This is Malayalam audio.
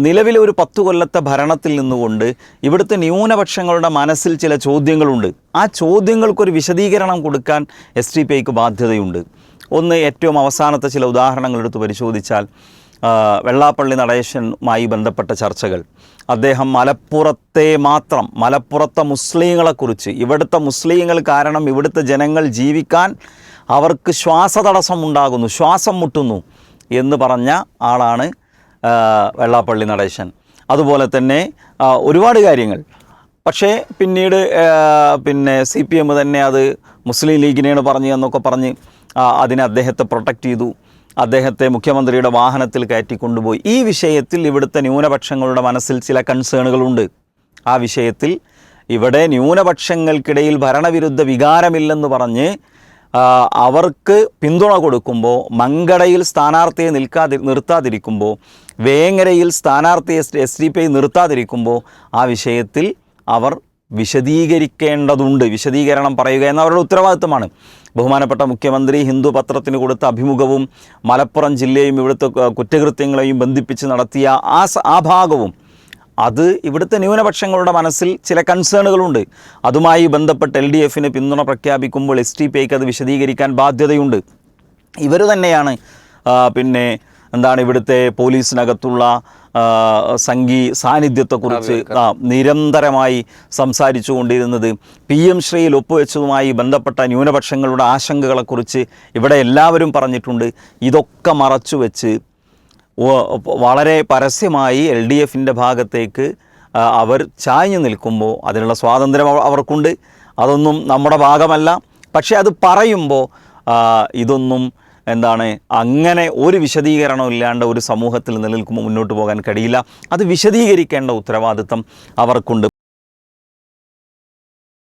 നിലവിലെ ഒരു 10 കൊല്ലത്തെ ഭരണത്തിൽ നിന്നുകൊണ്ട് ഇവിടുത്തെ ന്യൂനപക്ഷങ്ങളുടെ മനസ്സിൽ ചില ചോദ്യങ്ങളുണ്ട്. ആ ചോദ്യങ്ങൾക്കൊരു വിശദീകരണം കൊടുക്കാൻ SDPIക്ക് ബാധ്യതയുണ്ട്. ഒന്ന്, ഏറ്റവും അവസാനത്തെ ചില ഉദാഹരണങ്ങൾ എടുത്ത് പരിശോധിച്ചാൽ, വെള്ളാപ്പള്ളി നടേശനുമായി ബന്ധപ്പെട്ട ചർച്ചകൾ, അദ്ദേഹം മലപ്പുറത്തെ മുസ്ലിങ്ങളെക്കുറിച്ച്, ഇവിടുത്തെ മുസ്ലിങ്ങൾ കാരണം ഇവിടുത്തെ ജനങ്ങൾ ജീവിക്കാൻ അവർക്ക് ശ്വാസതടസ്സം ഉണ്ടാകുന്നു, ശ്വാസം മുട്ടുന്നു എന്ന് പറഞ്ഞ ആളാണ് വെള്ളാപ്പള്ളി നടേശൻ. അതുപോലെ തന്നെ ഒരുപാട് കാര്യങ്ങൾ. പക്ഷേ പിന്നീട് CPM തന്നെ അത് മുസ്ലിം ലീഗിനെയാണ് പറഞ്ഞു എന്നൊക്കെ പറഞ്ഞ് അതിനെ അദ്ദേഹത്തെ പ്രൊട്ടക്റ്റ് ചെയ്തു. അദ്ദേഹത്തെ മുഖ്യമന്ത്രിയുടെ വാഹനത്തിൽ കയറ്റിക്കൊണ്ടുപോയി. ഈ വിഷയത്തിൽ ഇവിടുത്തെ ന്യൂനപക്ഷങ്ങളുടെ മനസ്സിൽ ചില കൺസേണുകളുണ്ട്. ആ വിഷയത്തിൽ ഇവിടെ ന്യൂനപക്ഷങ്ങൾക്കിടയിൽ ഭരണവിരുദ്ധ വികാരമില്ലെന്ന് പറഞ്ഞ് അവർക്ക് പിന്തുണ കൊടുക്കുമ്പോൾ, മങ്കടയിൽ സ്ഥാനാർത്ഥിയെ നിർത്താതിരിക്കുമ്പോൾ, വേങ്ങരയിൽ സ്ഥാനാർത്ഥിയെ SDPI നിർത്താതിരിക്കുമ്പോൾ ആ വിഷയത്തിൽ അവർ വിശദീകരിക്കേണ്ടതുണ്ട്. വിശദീകരണം പറയുക എന്ന അവരുടെ ഉത്തരവാദിത്തമാണ്. ബഹുമാനപ്പെട്ട മുഖ്യമന്ത്രി ഹിന്ദു പത്രത്തിന് കൊടുത്ത അഭിമുഖവും മലപ്പുറം ജില്ലയും ഇവിടുത്തെ കുറ്റകൃത്യങ്ങളെയും ബന്ധിപ്പിച്ച് നടത്തിയ ആ ഭാഗവും, അത് ഇവിടുത്തെ ന്യൂനപക്ഷങ്ങളുടെ മനസ്സിൽ ചില കൺസേണുകളുണ്ട്. അതുമായി ബന്ധപ്പെട്ട് LDFന് പിന്തുണ പ്രഖ്യാപിക്കുമ്പോൾ SDPIക്ക് അത് വിശദീകരിക്കാൻ ബാധ്യതയുണ്ട്. ഇവർ തന്നെയാണ് ഇവിടുത്തെ പോലീസിനകത്തുള്ള സംഘി സാന്നിധ്യത്തെക്കുറിച്ച് നിരന്തരമായി സംസാരിച്ചു കൊണ്ടിരുന്നത്. PM ശ്രീയിൽ ഒപ്പുവെച്ചതുമായി ബന്ധപ്പെട്ട ന്യൂനപക്ഷങ്ങളുടെ ആശങ്കകളെക്കുറിച്ച് ഇവിടെ എല്ലാവരും പറഞ്ഞിട്ടുണ്ട്. ഇതൊക്കെ മറച്ചുവെച്ച് വളരെ പരസ്യമായി LDFൻ്റെ ഭാഗത്തേക്ക് അവർ ചായ്ഞ്ഞു നിൽക്കുമ്പോൾ അതിനുള്ള സ്വാതന്ത്ര്യം അവർക്കുണ്ട്. അതൊന്നും നമ്മുടെ ഭാഗമല്ല. പക്ഷേ അത് പറയുമ്പോൾ ഇതൊന്നും അങ്ങനെ ഒരു വിശദീകരണം ഇല്ലാണ്ട് ഒരു സമൂഹത്തിൽ നിലനിൽക്കുമ്പോൾ മുന്നോട്ട് പോകാൻ കഴിയില്ല. അത് വിശദീകരിക്കേണ്ട ഉത്തരവാദിത്തം അവർക്കുണ്ട്.